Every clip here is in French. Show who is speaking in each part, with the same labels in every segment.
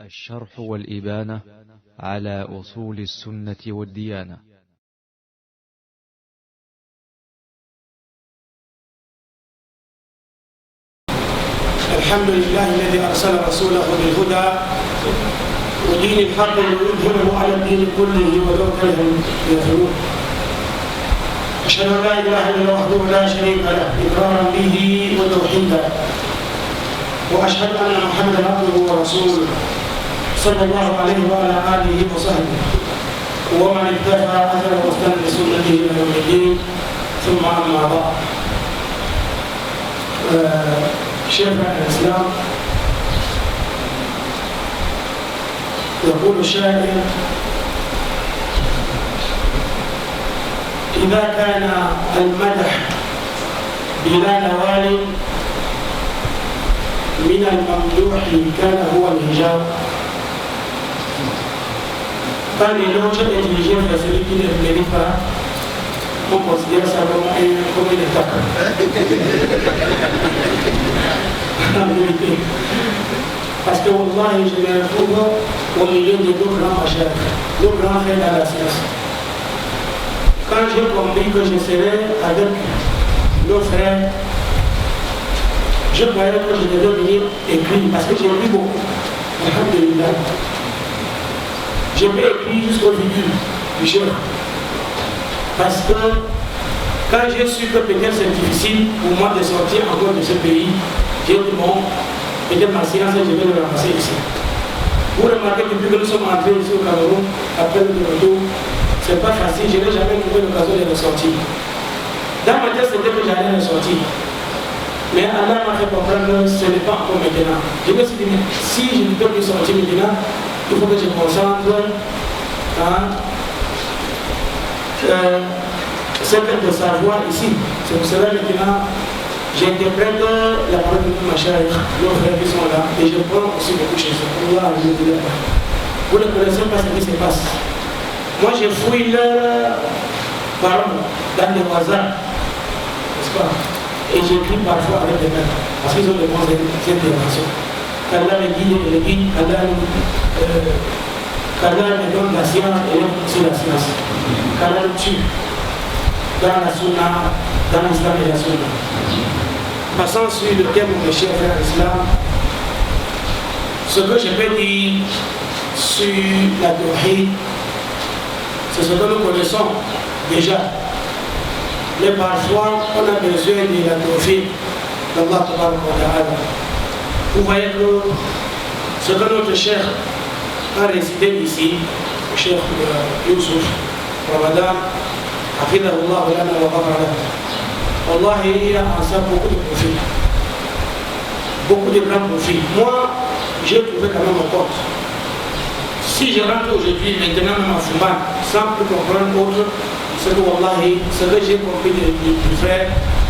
Speaker 1: الشرح والإبانة على أصول السنة والديانة.
Speaker 2: الحمد لله الذي أرسل رسوله بالهدى ودين الحق ليظهره على الدين كله ولو كره الكافرون. أشهد أن لا إله إلا الله وحده لا شريك له إقرارا به وتوحيدا، وأشهد أن محمدا عبده ورسوله صلى الله عليه وعلى آله وصحبه ومن اكتفى أثره واستنى بسنته إلى يوم الدين، ثم أما بعد. شيخ الإسلام يقول الشاعر: إذا كان المدح بلا نوال من الممدوح كان هو الهجاب. Quand l'éloge est dirigé vers celui qui ne mérite pas, on considère ça comme une attaque. En vérité. Parce que Wallah, je me retrouve au milieu de deux grands machins, deux grands frères dans la science. Quand j'ai compris que je serais avec nos frères, je croyais que je devais venir écrire, parce que j'ai écrit beaucoup. Alhamdulillah. J'ai pas écrit jusqu'au figure du chef. Parce que quand j'ai su que peut-être c'est difficile pour moi de sortir encore de ce pays, j'ai dit bon, peut-être ma science, je vais le ramasser ici. Vous remarquez que depuis que nous sommes entrés ici au Cameroun, après le retour, c'est pas facile, je n'ai jamais trouvé l'occasion de ressortir. Dans ma tête, c'était que j'allais ressortir. Mais Allah m'a fait comprendre que ce n'est pas encore maintenant. Je me suis dit, si je ne peux plus sortir maintenant, il faut que je me concentre c'est de savoir ici. C'est pour cela maintenant j'interprète la parole de ma chère, nos frères qui sont là, et je prends aussi beaucoup chez eux. Vous ne connaissez pas ce qui se passe. Moi je fouille leur parole dans les voisins, n'est-ce pas? Et j'écris parfois avec des mains, parce qu'ils ont de bonnes interventions. Qu'Allah me guide et le guide, qu'Allah me donne la science et aussi la science. Qu'Allah me tue dans la sunna, dans l'islam et la sunna. Passons sur le thème de mes chers frères islam, ce que je peux dire sur la tawhid, c'est ce que nous connaissons déjà. Mais parfois, on a besoin de la tawhid d'Allah Ta'ala. Vous voyez que ce que notre cheikh a récité ici, le cheikh Youssouf Ramadan, Hafidahullah wa lana wa ghafara. Allah, il a en ça beaucoup de profits. Beaucoup de grands profits. Moi, j'ai trouvé quand même mon compte. Si je rentre aujourd'hui, maintenant, dans ma Fouman, sans plus comprendre autre, c'est que Wallahi, ce que j'ai compris du frère,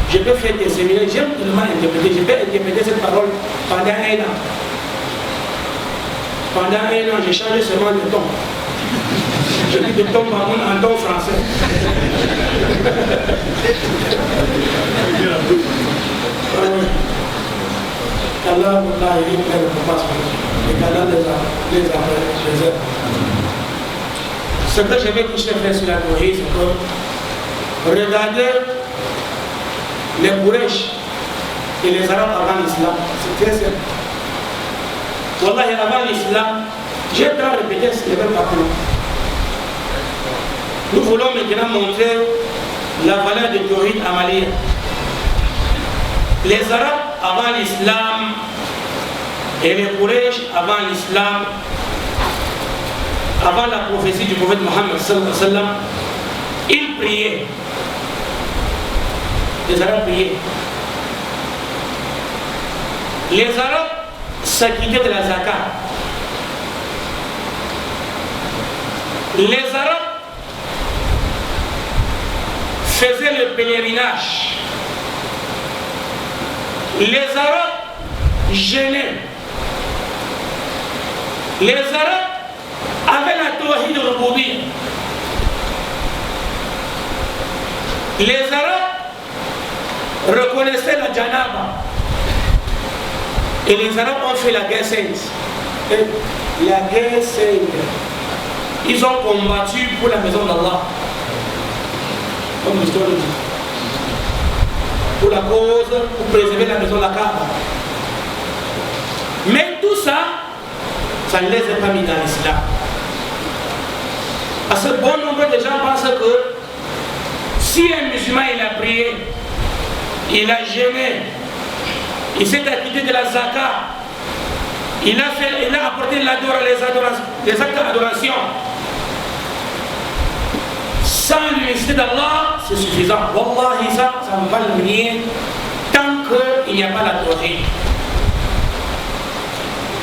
Speaker 2: je peux faire des séminaires, j'aime tellement interpréter, je peux interpréter cette parole pendant un an. Pendant un an, j'ai changé seulement de ton. Je dis de ton par contre en ton français. Allah Wallahi, il me repasse et qu'Allah les aide. Ce que je vais toucher faire sur la théorie, c'est que regardez les Quraysh et les Arabes avant l'islam, c'est très simple. Wallahi, avant l'islam, j'ai tant répété ce même parcours. Nous voulons maintenant montrer la valeur de théorie amaliya. Les Arabes avant l'islam et les Quraysh avant l'islam, avant la prophétie du prophète Mohammed sallallahu alayhi wa sallam, ils priaient. Les Arabes priaient. Les Arabes s'acquittaient de la zakat. Les Arabes faisaient le pèlerinage. Les Arabes jeûnaient. Les Arabes avaient la tawhid al-rububiyya. Les Arabes reconnaissaient la janaba. Et les Arabes ont fait la guerre sainte. la guerre saigne. Ils ont combattu pour la maison d'Allah. Comme l'histoire le dit. Pour la cause, pour préserver la maison d'Allah. Mais tout ça, ça ne les a pas mis dans l'islam. Parce que bon nombre de gens pensent que si un musulman il a prié, il a jeûné, il s'est acquitté de la zakat, il a apporté les actes d'adoration, sans l'unicité d'Allah, c'est suffisant. Wallahi, ça ne va le nier tant qu'il n'y a pas la tawhid.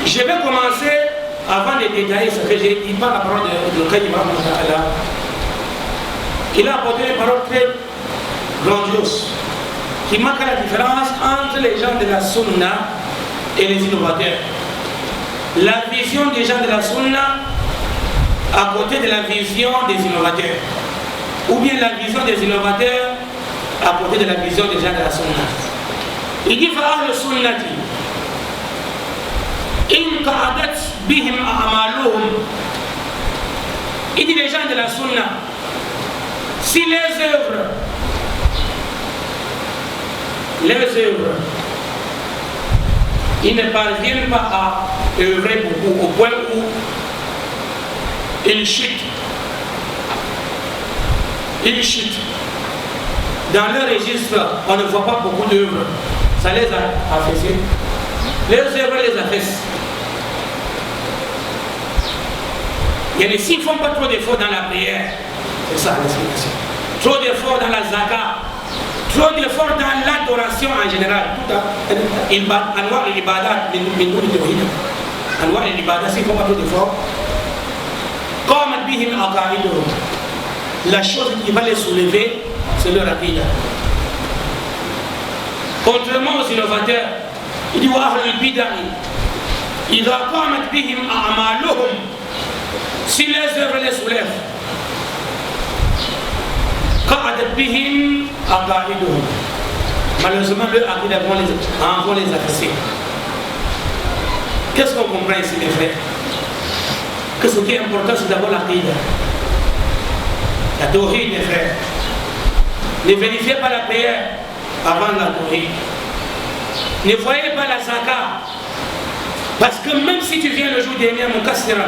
Speaker 2: Je vais commencer, avant de détailler ce que j'ai dit, par la parole de Qayyim Rahmatullah. Il a apporté une parole très grandiose qui marque la différence entre les gens de la Sunna et les innovateurs. La vision des gens de la Sunna à côté de la vision des innovateurs. Ou bien la vision des innovateurs à côté de la vision des gens de la Sunna. Il dit فَأَهْلُ السُّنَّةِ إِنْ قَعَدَتْ بِهِمْ أَعْمَالُهُمْ. Il dit les gens de la Sunna, si les œuvres, ils ne parviennent pas à œuvrer beaucoup au point où ils chutent. Dans leur registre, on ne voit pas beaucoup d'œuvres. Ça les a affaissés. Les œuvres les affaissent. S'ils ne font pas trop d'efforts dans la prière, c'est ça l'explication. Trop d'efforts dans la zakat, trop d'efforts dans l'adoration en général. Anwar al-ibadat, Anwar al-ibadat, s'ils ne font pas trop d'efforts, comme bihim aqaiduhum, la chose qui va les soulever, c'est leur aqidah. Contrairement aux innovateurs, il dit wa ahlul bid'ah, idha qamat bihim a'maluhum, si les œuvres les soulèvent, qa'adat bihim aqaiduhum, malheureusement leur aqidah vont les affaisser. Qu'est-ce qu'on comprend ici, mes frères? Que ce qui est important, c'est d'abord l'aqidah. La tawhid, mes frères. Ne vérifiez pas la prière avant la tawhid. Ne voyez pas la zakat. Parce que même si tu viens le jour dernier à Mukassira,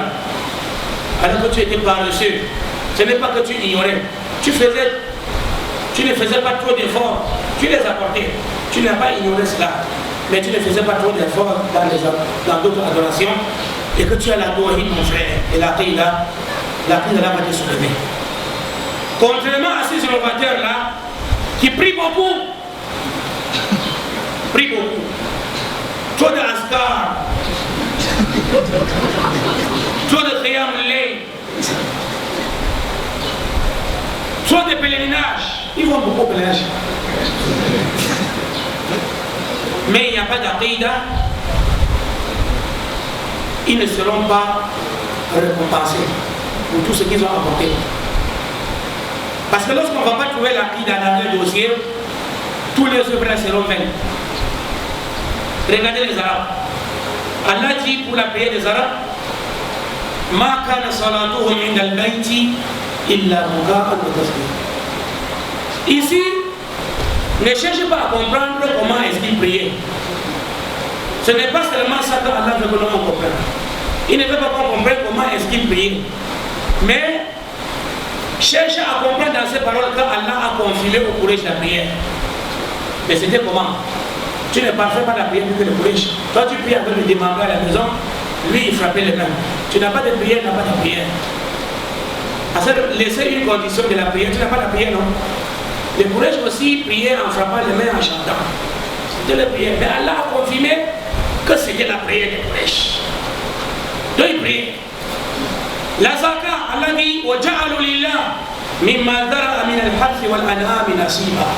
Speaker 2: alors que tu étais paresseux, ce n'est pas que tu ignorais. Tu ne faisais pas trop d'efforts. Tu les apportais. Tu n'as pas ignoré cela. Mais tu ne faisais pas trop d'efforts dans d'autres adorations. Et que tu as la tawhid, mon frère. Et la qidah va te soulever. Contrairement à ces innovateurs-là, qui prient beaucoup, trop de askar, trop de qiyam al-layl, trop de pèlerinage, ils vont beaucoup pèlerinage. Mais il n'y a pas d'aqidah, ils ne seront pas récompensés pour tout ce qu'ils ont apporté. Parce que lorsqu'on ne va pas trouver l'aqidah dans un dossier, tous les œuvres seront vaines. Regardez les Arabes. Allah dit pour la prière des Arabes, Ma kana salatuhum inda al-bayti illa muka'an wa tasbih. Ici, ne cherchez pas à comprendre comment est-ce qu'ils priaient. Ce n'est pas seulement ça que Allah veut que l'on comprenne. Il ne veut pas qu'on comprenne comment est-ce qu'ils priaient. Mais cherchez à comprendre dans ces paroles qu'Allah a confirmé au Quraysh la prière. Mais c'était comment? Tu ne parfais pas la prière que le Quraysh. Toi tu pries avec le démembré à la maison, lui il frappait les mains. Tu n'as pas de prière, tu n'as pas de prière. Parce que laisser une condition de la prière, tu n'as pas de prière, non? Les Quraysh aussi priaient en frappant les mains, en chantant. C'était la prière. Mais Allah a confirmé que c'était la prière des Quraysh. Donc ils priaient. La zakat, Allah dit وَجَعَلُوا لِلَّهِ مِمَّا ذَرَأَ مِنَ الْحَرْثِ وَالْأَنْعَامِ نَصِيبًا.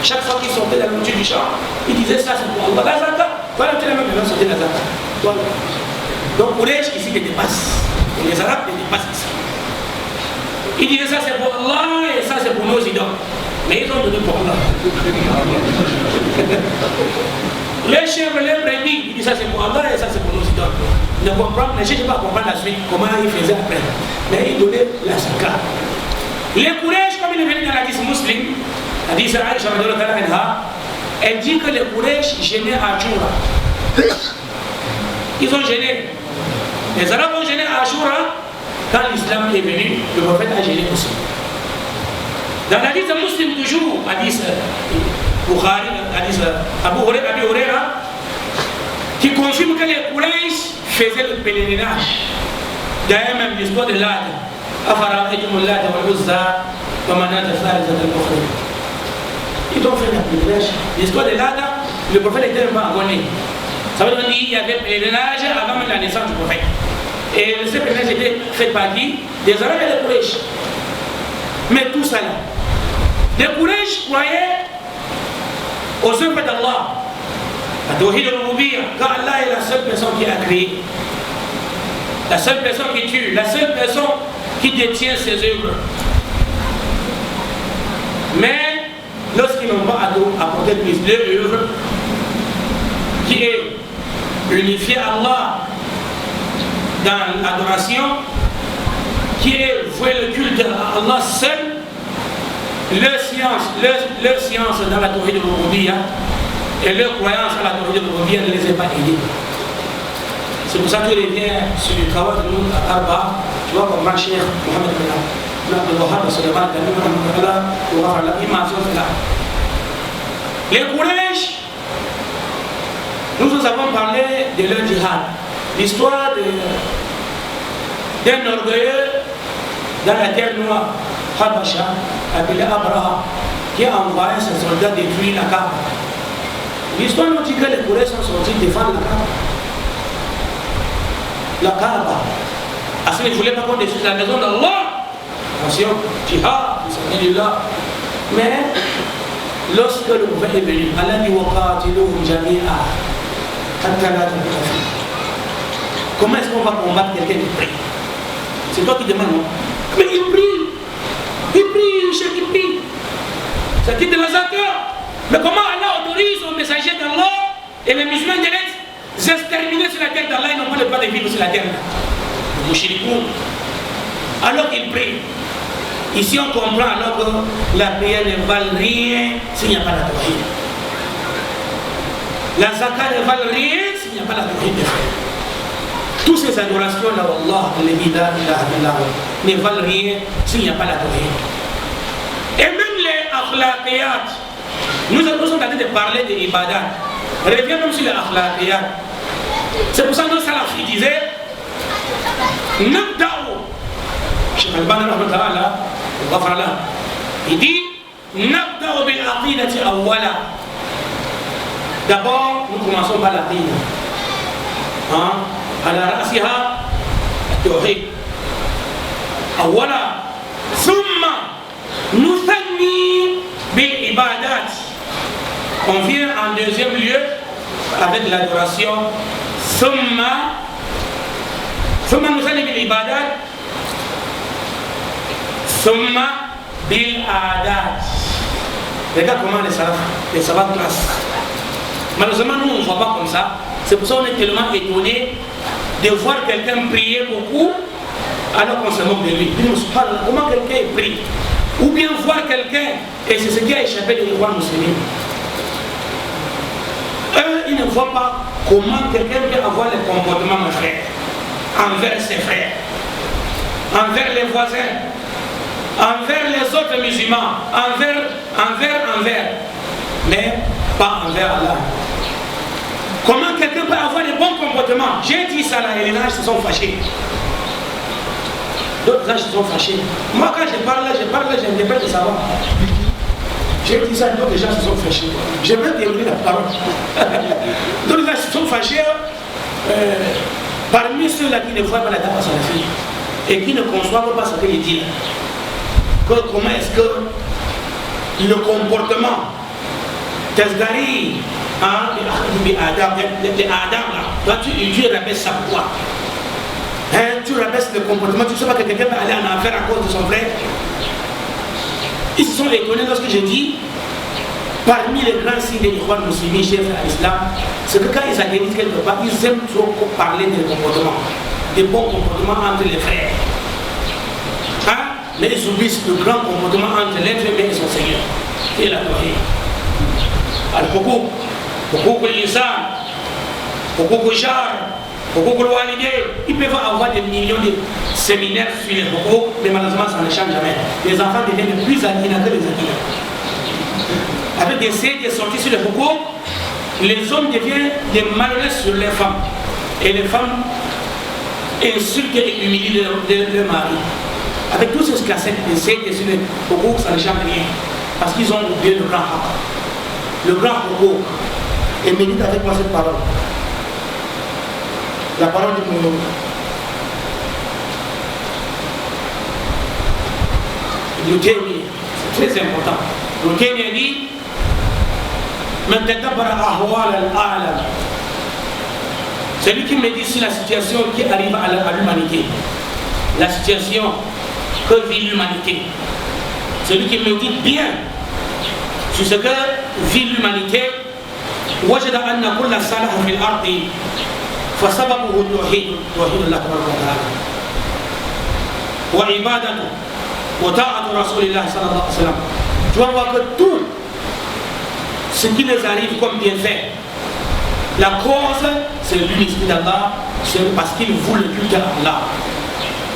Speaker 2: Chaque fois qu'ils sortaient de la nourriture du champ, ils disaient ça c'est pour Allah. La zakat, voilà, tu l'as même besoin de sortir la zakat. Voilà. Donc Quraysh ici te dépasse. Et les Arabes te dépassent ici. Ils disaient ça c'est pour Allah et ça c'est pour nos idoles. Mais ils ont donné pour Allah. Les chèvres, les brebis, il dit ça c'est pour Allah et ça c'est pour nous. Ne comprendre, ne cherchez pas à comprendre la suite, comment il faisait après. Mais il donnait la zakat. Les Quraysh, comme il est venu dans l'hadith musulman, l'hadith Aïcha, elle dit que les Quraysh gênaient Ashura. Ils ont gêné. Les Arabes ont gêné Ashura. Quand l'islam est venu, le prophète a gêné aussi. Dans l'hadith musulman toujours, hadith Bukhari, hadith Abu Huraira, qui confirme que les Quraysh faisaient le pèlerinage. D'ailleurs même l'histoire de l'Ad. Ils ont fait le pèlerinage. L'histoire de l'Ad, le prophète était un peu abonné. Ça veut dire qu'il y avait le pèlerinage avant même la naissance du prophète. Et ce pèlerinage était fait par qui? Des Arabes et des Quraysh. Mais tout ça là, les Quraysh croyaient aux œuvres d'Allah. La Tawhid al-Rububiyyah, car Allah est la seule personne qui a créé, la seule personne qui tue, la seule personne qui détient ses œuvres. Mais lorsqu'ils n'ont pas apporté plus d'œuvres, qui est unifié Allah dans l'adoration, qui est voué le culte à Allah seul, leur science dans la Tawhid al-Rububiyyah et leur croyance à la Tawhid al-Rububiyyah ne les a pas aidés. C'est pour ça que je reviens sur le travail de nous à Arba. Tu vois, comme Cheikh Mohamed Abdel Wahhab Suleiman, les Quraysh, nous avons parlé de leur djihad, l'histoire d'un orgueilleux dans la terre noire, Habasha, appelé Abraham, qui a envoyé ses soldats détruire la Kaaba. L'histoire nous dit que les Quraysh sont sortis défendre la Kaaba. La Kaaba. Parce qu'ils ne voulaient pas qu'on détruise la maison d'Allah. Attention, jihad, bismillah. Mais lorsque le prophète est venu, Allah dit waqatiluhum jami'a hatta la takufa. Comment est-ce qu'on va combattre quelqu'un qui prie? C'est toi qui demandes, non? Mais il prie. Il prie, il prie. Ça quitte la zakat. Mais comment Allah autorise aux messagers d'Allah et les musulmans de l'Est s'exterminer sur la terre d'Allah? Ils n'ont pas le droit de vivre sur la terre. Les mouchirikoun. Alors qu'ils prient. Ici on comprend alors que la prière ne valent rien s'il n'y a pas la tawhid. La zakat ne valent rien s'il n'y a pas la tawhid de frère. Toutes ces adorations là, Allah, les bidah, ne valent rien s'il n'y a pas la tawhid. Et même les akhlaqiyat, nous sommes en train de parler des ibadat. Reviens même sur les akhlaqiyat. C'est pour ça que nos salafs disaient Nabda'u. Cheikh Al-Albani il dit Nabda'u bil aqidati awwala. D'abord, nous commençons par l'aqida. على رأسها التوحيد أولا ثم نثني بالعبادات. On vient en deuxième lieu avec l'adoration. ثم نثني بالعبادات ثم بالعادات. Regarde comment les savants classent. Malheureusement, nous on ne voit pas comme ça. C'est pour ça qu'on est tellement étonné de voir quelqu'un prier beaucoup alors qu'on se moque de lui. Comment quelqu'un prie? Ou bien voir quelqu'un, et c'est ce qui a échappé des rois musulmans. Eux, ils ne voient pas comment quelqu'un peut avoir les comportements, mes frères, envers ses frères, envers les voisins, envers les autres musulmans, envers, mais pas envers Allah. Comment quelqu'un peut avoir des bons comportements? J'ai dit ça là et les âges se sont fâchés. D'autres âges se sont fâchés. Moi quand je parle là, j'interprète de savoir. J'ai dit ça, d'autres gens se sont fâchés. Je vais dérouler la parole. D'autres âges se sont fâchés parmi ceux-là qui ne voient pas la table à sa fille et qui ne conçoivent pas ce qu'il dit. Comment est-ce que le comportement Tasgari, les Adam là, toi tu rabaisses ça pourquoi? Tu rabaisses le comportement, tu ne sais pas que quelqu'un va aller en enfer à cause de son frère. Ils se sont étonnés lorsque j'ai dit parmi les grands signes des Ikhwan musulmans chers à l'islam, c'est que quand ils s'agrandissent quelque part, ils aiment trop parler des comportements, des bons comportements entre les frères. Hein? Mais ils oublient le grand comportement entre l'être humain et son Seigneur. Et la tawhid. Alors beaucoup de lisan, beaucoup de jar, beaucoup de walidé, ils peuvent avoir des millions de séminaires sur les beaucoup, mais malheureusement ça ne change jamais. Les enfants deviennent plus acquis que les acquis. Avec des séries de sorties sur les beaucoup, les hommes deviennent des malhonnêtes sur les femmes. Et les femmes insultent et humilient leur mari. Avec tous ces cassettes, des séries sur les beaucoup, ça ne change rien. Parce qu'ils ont oublié le grand haq. Le grand beaucoup. Et médite avec moi cette parole. La parole de mon le Thémi, c'est très important. Le Thémi dit celui qui médite sur la situation qui arrive à l'humanité, la situation que vit l'humanité, celui qui médite bien sur ce que vit l'humanité, وجد أن كل صالح في الأرض فسببه توحيد الله تبارك وتعالى وعبادته وطاعة رسول الله صلى الله عليه وسلم. Tu vas voir que tout ce qui les arrive comme bienfait, la cause c'est l'unicité d'Allah, c'est parce qu'ils vouent le culte à Allah,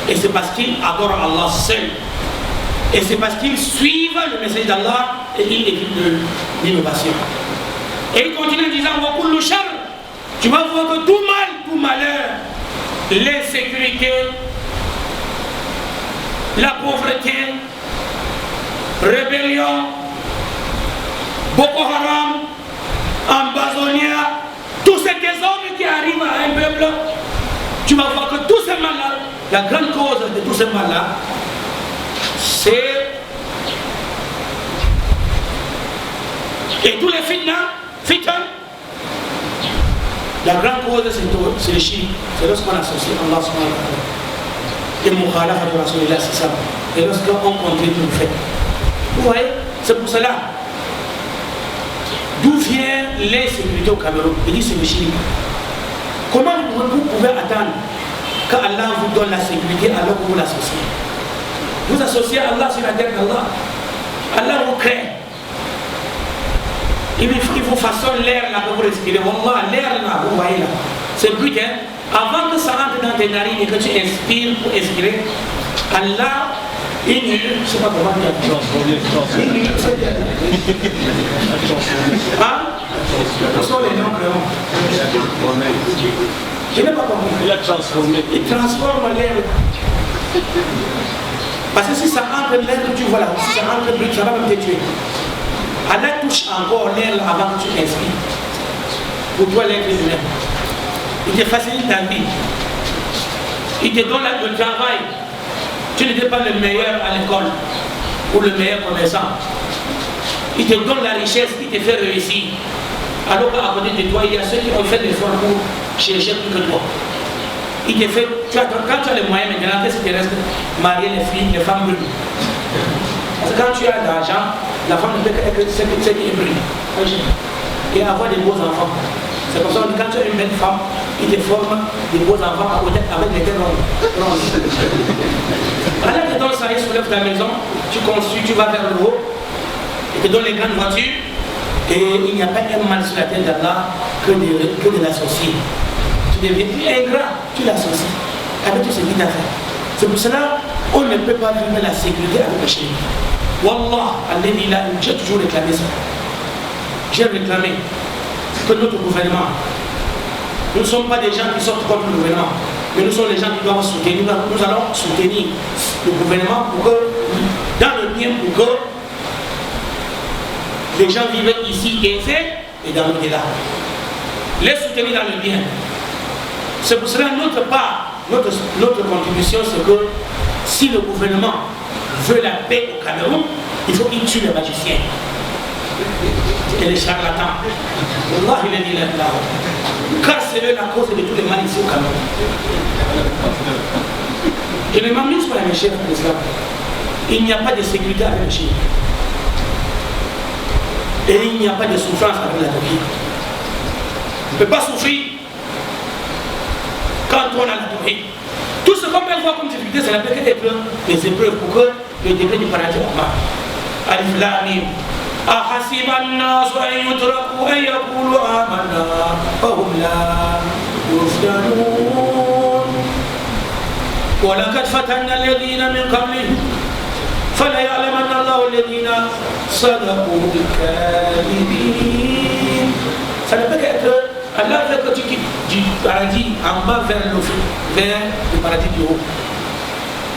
Speaker 2: et c'est parce qu'ils adorent Allah seul, et c'est parce qu'ils suivent le message d'Allah et ils évitent l'innovation. Et il continue en disant Wakul Char, tu vas voir que tout mal, tout malheur, l'insécurité, la pauvreté, rébellion, Boko Haram, Ambazonia, tous ces désordres qui arrivent à un peuple, tu vas voir que tous ces mal-là, la grande cause de tous ces mal-là, c'est. Et tous les fitnas, la grande cause c'est le shirk, c'est lorsqu'on associe Allah subhanahu wa ta'ala. Et mukhalafat de Rasulullah, c'est ça. Et lorsqu'on continue le fait. Vous voyez, c'est pour cela. D'où vient l'insécurité au Cameroun? Il dit c'est le shirk. Comment vous pouvez attendre qu'Allah vous donne la sécurité alors que vous l'associez? Vous associez Allah sur la terre d'Allah. Allah vous crée. Il vous façonne l'air là que vous respirez. Wallah, l'air là, vous voyez là. C'est brut, hein. Avant que ça rentre dans tes narines et que tu inspires pour expirer, Allah, je ne sais pas comment dire. Hein? Ce sont les noms créants. Je n'ai pas compris. Il a transformé. Il transforme l'air. Parce que si ça entre l'air que tu vois là, si ça entre brut, ça va même te tuer. Allah touche encore l'air avant que tu inspires. Pour toi, l'être humain. Il te facilite ta vie. Il te donne le travail. Tu n'étais pas le meilleur à l'école ou le meilleur commerçant. Il te donne la richesse, il te fait réussir. Alors qu'à côté de toi, il y a ceux qui ont fait l'effort pour chercher plus que toi. Il te fait, quand tu as les moyens maintenant, qu'est-ce qui te reste? Marier les filles, les femmes brunes. Parce que quand tu as de l'argent, la femme ne peut que ce qui est brûlé. Et avoir des beaux enfants. C'est pour ça que quand tu as une belle femme, il te forme des beaux enfants avec des têtes rondes. Allah te donne ça, il soulève ta maison, tu construis, tu vas vers le haut, il te donne les grandes voitures, et il n'y a pas un mal sur la tête d'Allah que de l'associer. Tu deviens ingrat, tu l'associes avec tout ce qu'il t'a fait. C'est pour cela qu'on ne peut pas vivre la sécurité avec le shirk. Wallah, j'ai toujours réclamé ça. J'ai réclamé que notre gouvernement, nous ne sommes pas des gens qui sortent contre le gouvernement, mais nous sommes les gens qui doivent soutenir. Nous allons soutenir le gouvernement pour que, dans le bien, pour que les gens vivent ici aisés et dans le delà. Les soutenir dans le bien. C'est pour cela notre part, notre contribution, c'est que si le gouvernement veut la paix au Cameroun, il faut qu'il tue les magiciens et les charlatans. Allah, il est dit là. Car c'est eux la cause de tous les mal ici au Cameroun. Je ne m'amuse pas mes chefs d'Islam. Il n'y a pas de sécurité avec le Chine. Et il n'y a pas de souffrance avec la tawhid. On ne peut pas souffrir quand on a la tawhid. Tout ce qu'on peut voir comme difficulté, c'est la peut être les épreuves pour que le degré du paradis augmente. Alif Lam Mim. أحسب الناس أن يتركوا أن يقولوا آمنا وهم لا يفتنون ولقد فتنا الذين من قبلهم فليعلمن الله الذين صدقوا بالكاذبين. Ça ne peut qu'être Allah veut que tu quittes du paradis en bas vers le paradis du haut.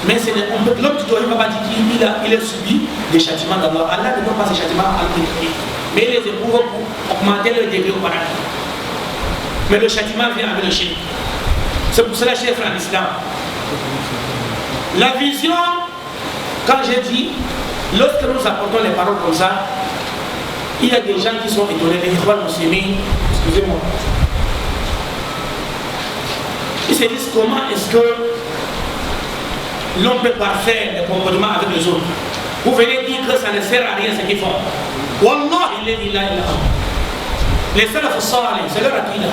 Speaker 2: Mais l'homme du Tawhid va pas dire qu'il a subi des châtiments d'Allah. Allah ne donne pas ces châtiments à l'humanité. Mais les épreuves pour augmenter le degré au paradis. Mais le châtiment vient avec le shirk. C'est pour cela, chers frères en islam, la vision, quand j'ai dit, lorsque nous apportons les paroles comme ça, il y a des gens qui sont étonnés, les ikhwan musulmans, excusez-moi. Ils se disent comment est-ce que l'homme peut parfaire le comportement avec les autres. Vous venez dire que ça ne sert à rien ce qu'ils font. Wallah, les salafs salih, c'est leur aqida.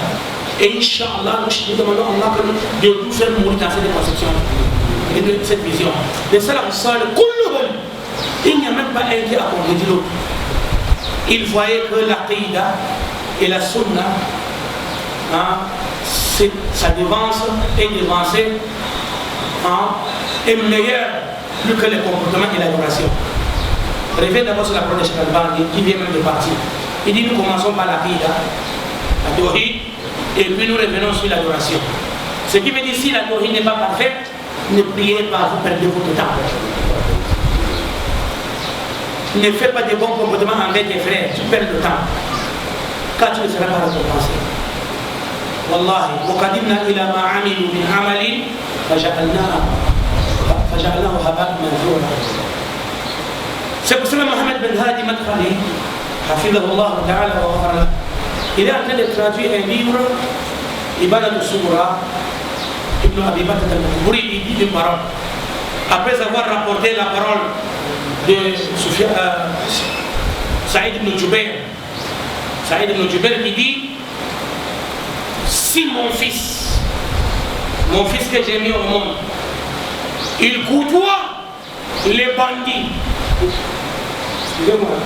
Speaker 2: Et Inch'Allah, nous demandons à Allah de nous faire mourir dans cette conception et de cette vision. Les salafs salih, il n'y a même pas un qui a contredit l'autre. Ils voyaient que l'aqida et la sunna, ça devance et devancer est meilleur plus que les comportements et l'adoration. Revenez d'abord sur la parole de Cheikh Al-Bani qui vient même de partir. Il dit nous commençons par l'aqida, la tawhid, et puis nous revenons sur l'adoration. Ce qui veut dire si la tawhid n'est pas parfaite, ne priez pas, vous perdez votre temps. Ne fais pas de bons comportements avec tes frères, tu perds le temps. Car tu ne seras pas récompensé. Wallahi, وقدمنا إلى ما عملوا من عمل فجعلناه هباء منثورا. C'est pour cela Mohamed Ben Hadi Madkhali, hafidhahullah ta'ala wa ghafara, il est en train de traduire un livre, Ibadat al-Sughra, Ibn Abi Bakr al-Maqburi, il dit une parole. Après avoir rapporté la parole de Saïd ibn Jubair, qui dit si mon fils que j'ai mis au monde, il côtoie les bandits. Excusez-moi.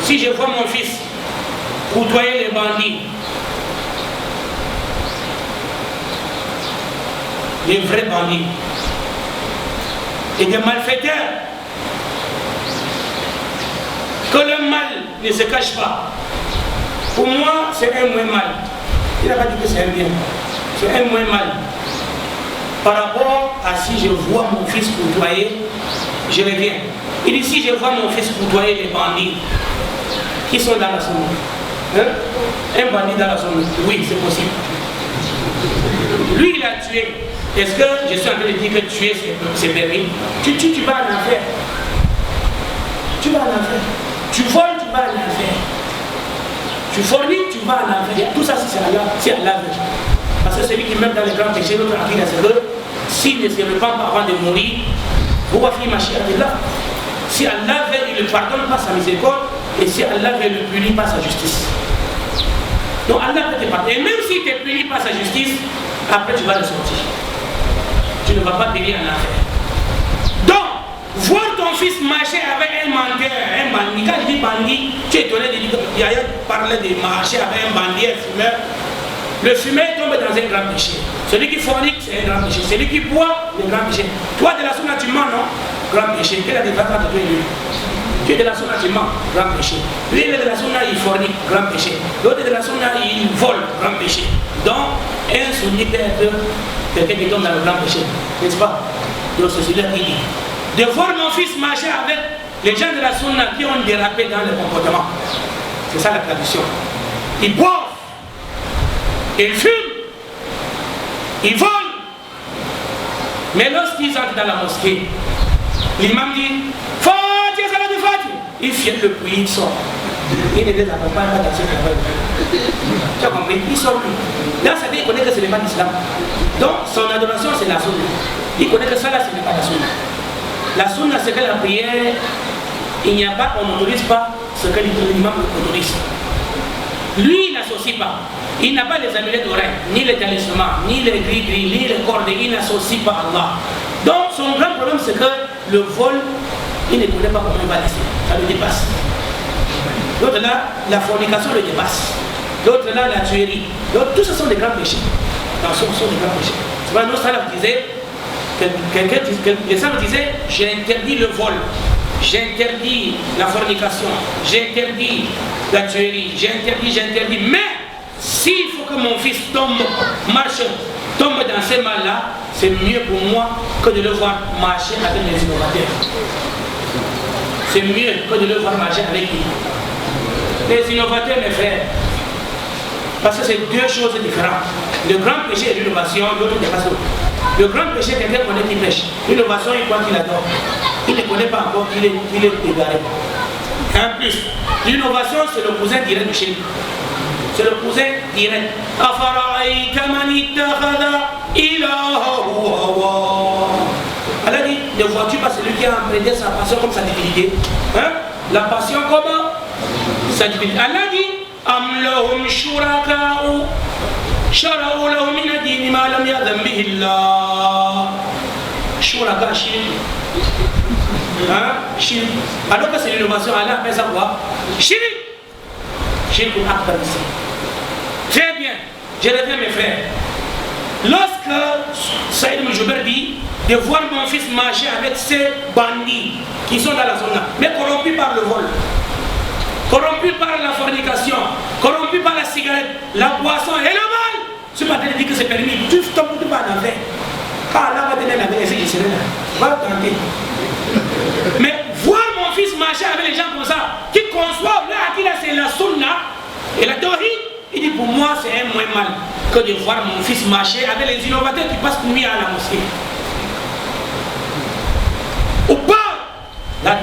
Speaker 2: Si je vois mon fils côtoyer les bandits, les vrais bandits, et des malfaiteurs, que le mal ne se cache pas, pour moi c'est un moins mal. Il n'a pas dit que c'est un bien, c'est un moins mal. Par rapport à si je vois mon fils côtoyer, je reviens. Il dit si je vois mon fils côtoyer les bandits qui sont dans la zone, un bandit dans la zone, oui c'est possible. Lui il a tué. Est-ce que je suis en train de dire que tuer c'est permis? Tu vas en enfer. Tu vas en enfer. Tu voles, tu vas en enfer. Tu forniques, tu vas en enfer. Tout ça c'est Allah. Parce que celui qui meurt dans les grands péchés, notre avis, c'est que s'il ne se repent pas avant de mourir, vous voyez ma chère là. Si Allah veut, il ne pardonne pas sa miséricorde, et si Allah veut, il ne punit pas sa justice. Donc Allah peut te pardonner. Et même s'il ne te punit pas sa justice, après tu vas le sortir. Tu ne vas pas périr en enfer. Donc, voir ton fils marcher avec un menteur, un bandit, quand je dis bandit, tu es étonné de dire que Yahya parlait de marcher avec un bandit, un fumeur. Le fumeur tombe dans un grand péché. Celui qui fornique, c'est un grand péché. Celui qui boit, c'est un grand péché. Toi, de la sunna, tu mens, non? Grand péché. Quelle est la différence entre toi et lui? Tu es de la sunna, tu mens, grand péché. Lui, il est de la sunna, il fornique, grand péché. L'autre est de la sunna, il vole, grand péché. Donc, un sunni peut être quelqu'un qui tombe dans le grand péché. N'est-ce pas? Donc, c'est celui-là qui dit. De voir mon fils marcher avec les gens de la sunna qui ont dérapé dans le comportement. C'est ça la tradition. Ils boivent. Ils fument, ils volent. Mais lorsqu'ils entrent dans la mosquée, l'imam dit Fatiha, salat du Fatiha. Ils viennent le prier, ils sortent. Ils ne les accompagnent pas dans ce travail. Tu as compris? Ils sortent. Là, ça veut dire qu'il connaît que ce n'est pas l'islam. Donc, son adoration, c'est la sunna. Il connaît que ça, là, ce n'est pas la sunna. La sunna, c'est que la prière, il n'y a pas, on n'autorise pas ce que l'imam autorise. Lui, il n'associe pas. Il n'a pas les amulets d'oreilles, ni les talismans, ni les gris-gris, ni les cordes. Il n'associe pas Allah. Donc, son grand problème, c'est que le vol, il ne connaît pas comment il va laisser. Ça le dépasse. L'autre là, la fornication le dépasse. L'autre là, la tuerie. Donc, tout ce sont des grands péchés. Attention, ce sont des grands péchés. C'est pas nos salafs disaient, les salafs disaient, j'ai interdit le vol. J'interdis la fornication, j'interdis la tuerie, j'interdis. Mais s'il faut que mon fils tombe dans ces mal-là, c'est mieux pour moi que de le voir marcher avec les innovateurs. C'est mieux que de le voir marcher avec lui. Les innovateurs, mes frères, parce que c'est deux choses différentes. Le grand péché est l'innovation, l'autre n'est pas ça. Le grand péché, quelqu'un connaît qui pêche. L'innovation, il croit qu'il adore. Il ne connaît pas encore qu'il est égaré. En plus, l'innovation, c'est le cousin direct du shirk. C'est le cousin direct. Elle a dit, ne vois-tu pas celui qui a emprunté sa passion comme sa divinité? Hein? La passion comment? Sa divinité. Elle a dit, Am lahum shuraka'u shara'u lahum min ad-din ma lam ya'zam bihi Allah. Shuraka shirk. Hein? Shirk. Alors que c'est l'innovation, Allah appelle ça quoi? Shirk. Shirk akbar ici. Très bien. Je reviens mes frères. Lorsque Saïd Moujoubert dit de voir mon fils marcher avec ces bandits qui sont dans la zone là, mais corrompus par le vol, corrompus par la fornication, corrompus par la cigarette, la boisson et le mal, ce matin il dit que c'est permis, tu tombes pas en enfer. Quand Allah va te donner la vérité, je serai là. Va tenter. Mais voir mon fils marcher avec les gens comme ça, qui conçoivent là, qui là c'est la sunna et la tawhid, il dit pour moi c'est un moins mal que de voir mon fils marcher avec les innovateurs qui passent nuit à la mosquée. Ou pas là,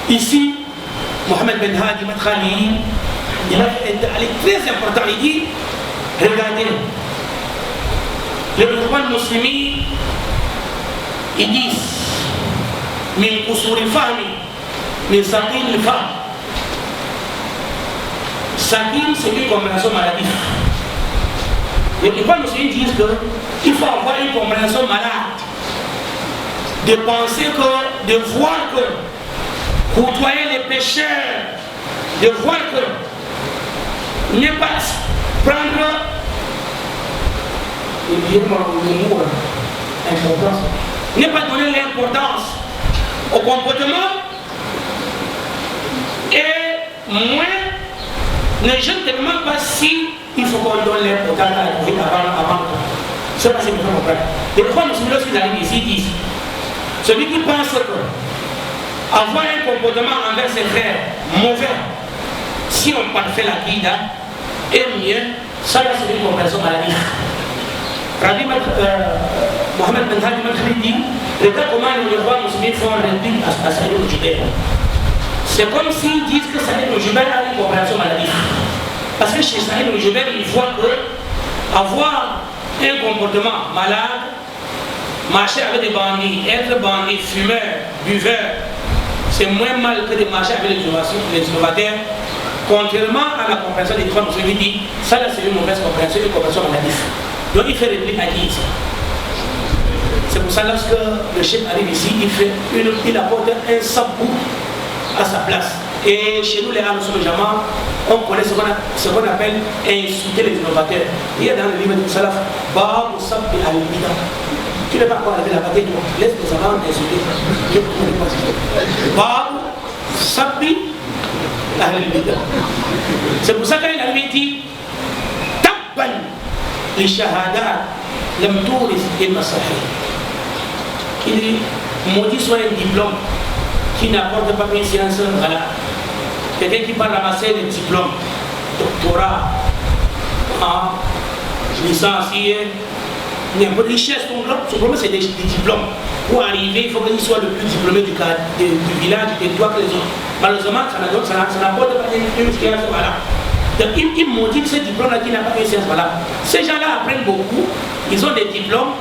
Speaker 2: ici, Mohamed Ben Hadi Madkhali, il a fait un très important. Il dit, regardez, les Ikhwan musulmans, ils disent, min qusur al-fahmi, min saqil al-fahm. Saqil, c'est une compréhension maladive. Les Ikhwan musulmans disent qu'il faut avoir une compréhension malade. De penser que, de voir que, côtoyer les pécheurs, de voir que, ne pas prendre ne pas donner l'importance au comportement et moins ne je ne demande pas si il faut qu'on donne l'importance à la vie avant. C'est pas ce que je comprends. Les trois musulmans qui arrivent ici disent celui qui pense que avoir un comportement envers ses frères mauvais, si on parfait la guida, est mieux, ça là c'est une compréhension maladie. Rabbi Mohamed Ben Hadi Madkhali dit, regarde comment les rois musulmans font un réplique à Saïd Moujoubert. C'est comme s'ils disent que Saïd Moujoubert a une compréhension maladie. Parce que chez Saïd Moujoubert, il voit que avoir un comportement malade, marcher avec des bandits, être bandit, fumeur, buveur, c'est moins mal que de marcher avec les innovateurs. Contrairement à la compréhension des trois musulmans, dit ça là c'est une mauvaise compréhension, une compréhension maladie. Donc il fait réplique à qui ici. C'est pour ça que lorsque le chef arrive ici, il apporte un sabou à sa place. Et chez nous les Al-Soulejama, on connaît ce qu'on appelle insulter les innovateurs. Il y a dans le livre du Salaf, Babu Sabbi al-Bida. Tu n'es pas encore avec la bataille, laisse les savants insulter. Babu Sabbi al-Bida. C'est pour ça qu'il avait dit Tabban les shahadat lam touris ilma sahih. Il dit maudit soit un diplôme qui n'apporte pas une science. Voilà. Quelqu'un qui parle ramasser des diplômes, doctorat, licencié, n'importe richesse, son problème c'est des diplômes. Pour arriver, il faut qu'il soit le plus diplômé du village, du territoire que les autres. Malheureusement, ça n'apporte pas une science. Voilà. Donc, il maudit ce diplôme-là qui n'a pas une science. Voilà. Ces gens-là apprennent beaucoup, ils ont des diplômes,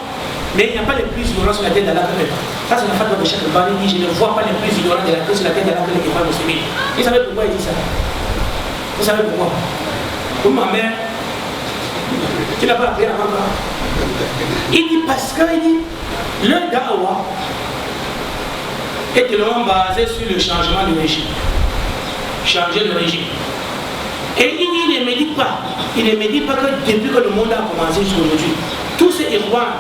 Speaker 2: Mais il n'y a pas les plus ignorants sur la terre d'Allah que eux. Ça, c'est la fatwa de Cheikh Al-Bani. Il dit, je ne vois pas les plus ignorants de la terre sur la terre d'Allah que les Kéfars musulmans. Vous savez pourquoi il dit ça? Vous savez pourquoi? Comme ma mère, tu n'as pas appris avant toi. Il dit parce qu'il dit, le da'wah est tellement basé sur le changement de régime. Changer de régime. Et il ne médite pas. Il ne médite pas que depuis que le monde a commencé jusqu'aujourd'hui, tous ces Irwan,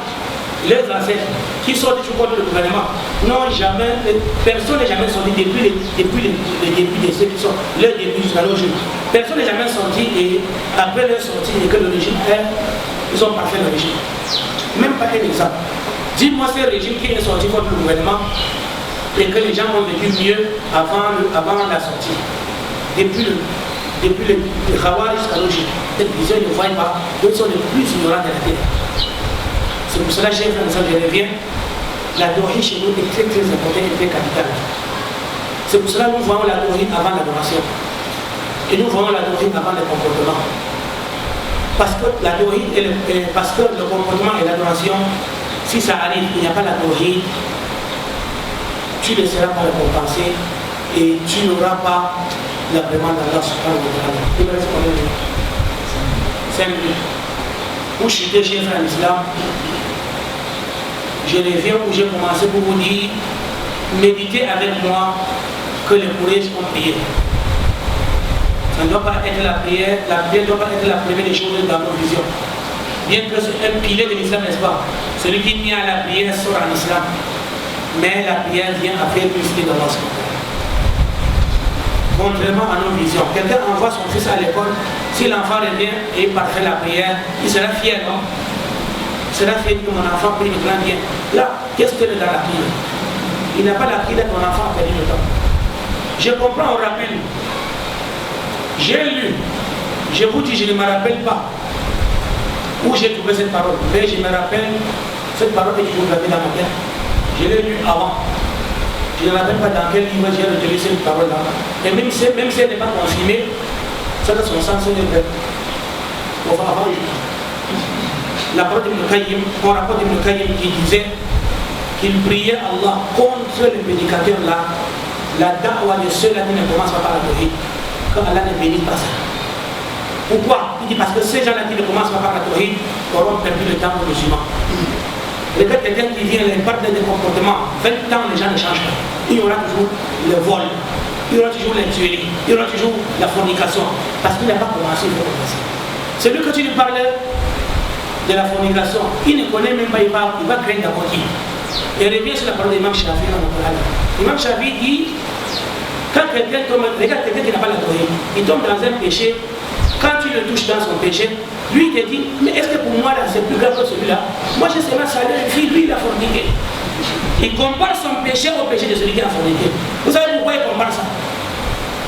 Speaker 2: les ancêtres qui sortent du contre le gouvernement, n'ont jamais, personne n'est jamais sorti depuis le début de ceux qui sont, leur début jusqu'à nos jours. Personne n'est jamais sorti et après leur sortie et que le régime est, ils ont parfait le régime. Même pas un exemple. Dis-moi ce régime qui est sorti contre le gouvernement et que les gens ont vécu mieux avant la sortie. Depuis le Khawarij jusqu'à nos jours, cette vision ils ne voient pas, ils sont les plus ignorants de la terre. C'est pour cela que j'ai fait ça, je reviens. La tawhid chez nous est très très importante et très capitale. C'est pour cela que nous voyons la tawhid avant l'adoration. Et nous voyons la tawhid avant le comportement. Parce que la tawhid, parce que le comportement et l'adoration, si ça arrive, il n'y a pas la tawhid, tu ne seras pas récompensé et tu n'auras pas l'agrément d'Allah subhanahu wa ta'ala. Il me reste combien de minutes? 5 minutes. Où je suis déjà fait en islam, je reviens où j'ai commencé pour vous dire, méditez avec moi que les Quraysh ont prié. Ça ne doit pas être la prière ne doit pas être la première des choses dans nos visions. Bien que c'est un pilier de l'islam, n'est-ce pas? Celui qui nie à la prière sort en islam. Mais la prière vient après l'unicité d'Allah. Contrairement à nos visions, quelqu'un envoie son fils à l'école, si l'enfant revient et parfait la prière, il sera fier, non? Il sera fier que mon enfant prie le grand bien. Là, qu'est-ce que est dans la prière? Il n'a pas la prière que mon enfant a perdu le temps. Je comprends, on rappelle. J'ai lu, je vous dis, je ne me rappelle pas où j'ai trouvé cette parole, mais je me rappelle, cette parole est toujours gravée dans ma tête. Je l'ai lu avant. Je ne me rappelle pas dans quel livre j'ai retenu cette parole-là. Et même si elle n'est pas confirmée, ça a son sens est vrai. On va avant. La parole d'Ibn Qayyim, on rapporte d'Ibn Qayyim qui disait qu'il priait Allah contre les prédicateurs là, la da'wa de ceux-là qui ne commencent pas par la tawhid, que Allah ne bénisse pas ça. Pourquoi? Il dit parce que ces gens-là qui ne commencent pas par la tawhid auront perdu le temps musulman. Regarde quelqu'un qui vient, les parts des comportements, 20 ans les gens ne changent pas. Il y aura toujours le vol, il y aura toujours les tueries, il y aura toujours la fornication, parce qu'il n'a pas commencé, il faut commencer. Celui que tu lui parlais de la fornication, il ne connaît même pas, il va craindre la coquille. Et revient sur la parole d'Imam Shafi. Imam Shafi dit, quand quelqu'un tombe, regarde quelqu'un qui n'a pas la tawhid, il tombe dans un péché, quand tu le touches dans son péché, lui il te dit, mais est-ce que pour moi là c'est plus grave que celui-là? Moi j'ai seulement salué une fille, lui il a forniqué. Il compare son péché au péché de celui qui a forniqué. Vous savez pourquoi il compare ça?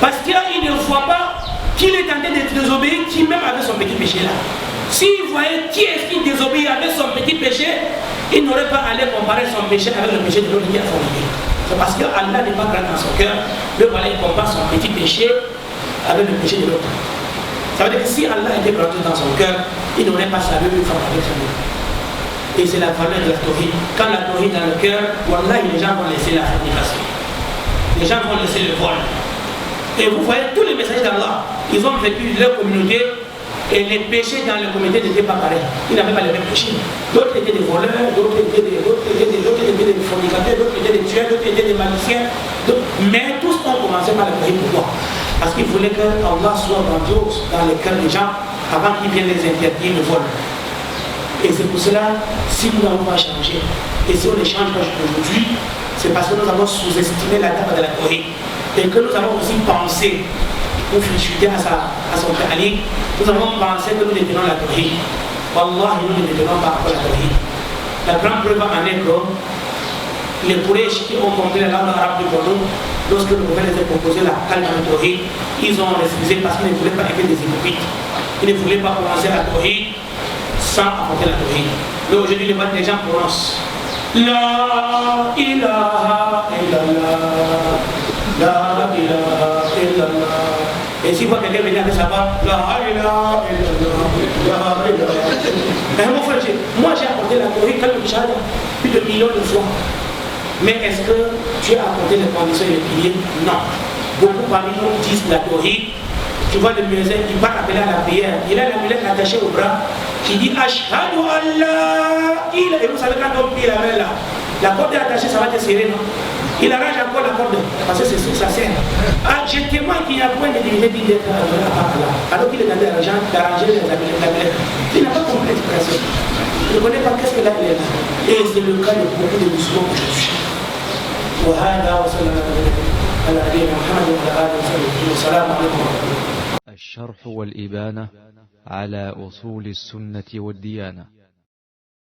Speaker 2: Parce qu'il ne voit pas qu'il est en train de désobéir, qui même avait son petit péché là. S'il voyait qui est-ce qui désobéit avec son petit péché, il n'aurait pas allé comparer son péché avec le péché de l'autre qui a forniqué. C'est parce que Allah n'est pas grand dans son cœur. Le voilà, il compare son petit péché avec le péché de l'autre. Ça veut dire que si Allah était grand dans son cœur, il n'aurait pas salué une femme avec sa vie. Et c'est la valeur de la tawhid. Quand la tawhid dans le cœur, wallah, les gens vont laisser la fornication. Les gens vont laisser le vol. Et vous voyez, tous les messages d'Allah, ils ont vécu leur communauté et les péchés dans la communauté n'étaient pas pareils. Ils n'avaient pas les mêmes péchés. D'autres étaient des voleurs, d'autres étaient des fornicateurs, d'autres étaient des tueurs, d'autres étaient des magiciens. Mais tous ont commencé par la tawhid. Pourquoi? Parce qu'ils voulaient que Allah soit grandiose dans les cœurs des gens avant qu'ils viennent les interdire le vol. Et c'est pour cela, si nous n'avons pas changé, et si on ne change pas aujourd'hui, c'est parce que nous avons sous-estimé la date de la tawhid. Et que nous avons aussi pensé, pour chuter à son ta'liq, nous avons pensé que nous détenons la tawhid. Wallah, nous ne détenons pas la tawhid. La grande preuve en est que les Quraysh qui ont compris la langue arabe du Bordeaux, lorsque le gouvernement les a proposé la calme de tawhid, ils ont refusé parce qu'ils ne voulaient pas être des hypocrites. Ils ne voulaient pas commencer la tawhid sans apporter la tawhid. Mais aujourd'hui, les gens prononcent La ilaha illallah, La ilaha illallah, Et si vous voyez quelqu'un venir avec sa barbe, moi j'ai apporté la théorie comme le Tchad plus de millions de fois. Mais est-ce que tu as apporté les conditions et les piliers? Non. Beaucoup parmi nous disent la théorie. Tu vois le muezzin qui va appeler à la prière. Il a l'amulette attachée au bras qui dit Ashhadu Allah. Et vous savez quand on plie la main là, la corde est attachée, ça va te serrer, non? Il arrange encore la corde parce que c'est ça sert. Ah, je témoigne qu'il y a point de divinité d'être alors qu'il est dans l'argent d'arranger les amulettes. Il n'a pas compris l'expression. Il ne connaît pas qu'est-ce que là il est là. Et c'est le cas de beaucoup de musulmans aujourd'hui. وهذا وصلى الله على نبينا محمد وعلى اله وصحبه والسلام عليكم.
Speaker 1: الشرح والإبانة على أصول السنة والديانة.